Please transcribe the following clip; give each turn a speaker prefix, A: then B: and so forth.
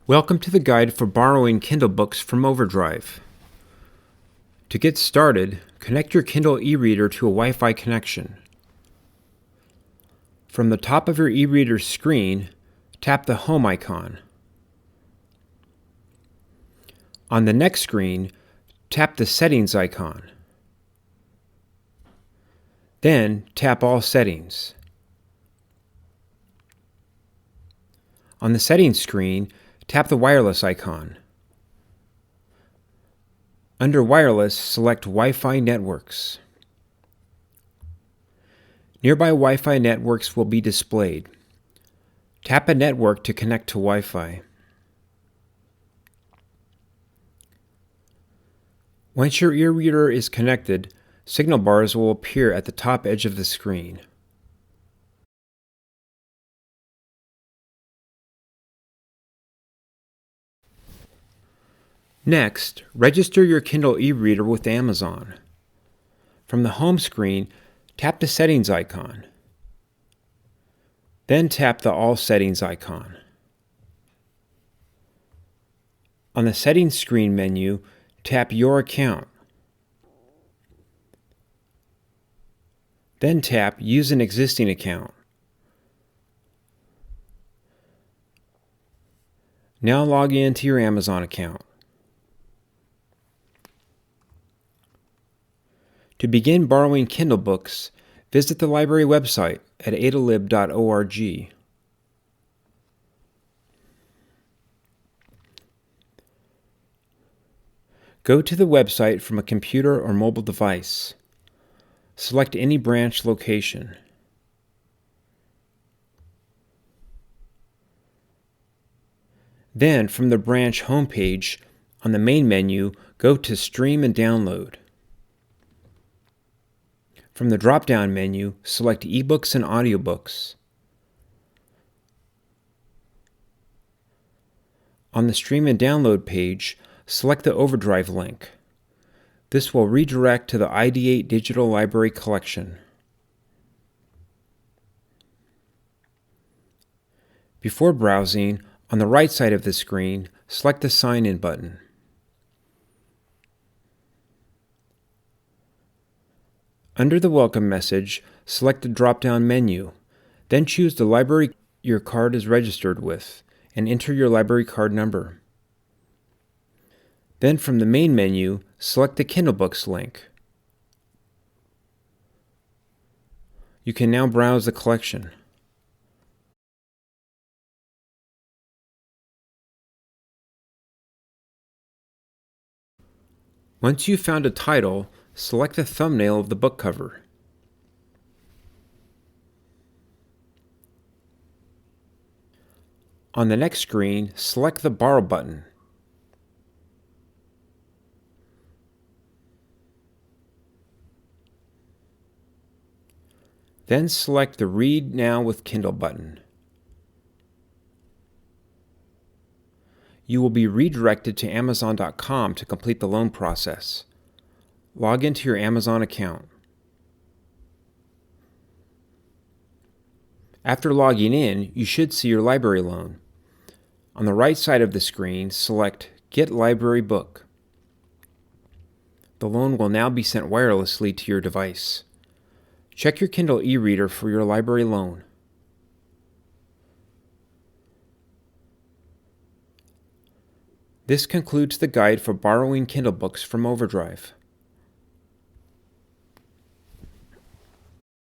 A: Welcome to the guide for borrowing Kindle books from Overdrive. To get started, connect your Kindle eReader to a Wi-Fi connection. From the top of your eReader screen, tap the Home icon. On the next screen, tap the Settings icon. Then tap All Settings. On the Settings screen, tap the Wireless icon. Under Wireless, select Wi-Fi Networks. Nearby Wi-Fi networks will be displayed. Tap a network to connect to Wi-Fi. Once your eReader is connected, signal bars will appear at the top edge of the screen. Next, register your Kindle eReader with Amazon. From the home screen, tap the Settings icon. Then tap the All Settings icon. On the Settings screen menu, tap Your Account. Then tap Use an Existing Account. Now log in to your Amazon account. To begin borrowing Kindle books, visit the library website at adalib.org. Go to the website from a computer or mobile device. Select any branch location. Then, from the branch homepage, on the main menu, go to Stream and Download. From the drop-down menu, select eBooks and Audiobooks. On the Stream and Download page, select the Overdrive link. This will redirect to the ID8 Digital Library Collection. Before browsing, on the right side of the screen, select the Sign In button. Under the Welcome message, select the drop-down menu, then choose the library your card is registered with, and enter your library card number. Then from the main menu, select the Kindle Books link. You can now browse the collection. Once you've found a title, select the thumbnail of the book cover. On the next screen, select the Borrow button. Then select the Read Now with Kindle button. You will be redirected to Amazon.com to complete the loan process. Log into your Amazon account. After logging in, you should see your library loan. On the right side of the screen, select Get Library Book. The loan will now be sent wirelessly to your device. Check your Kindle eReader for your library loan. This concludes the guide for borrowing Kindle books from Overdrive.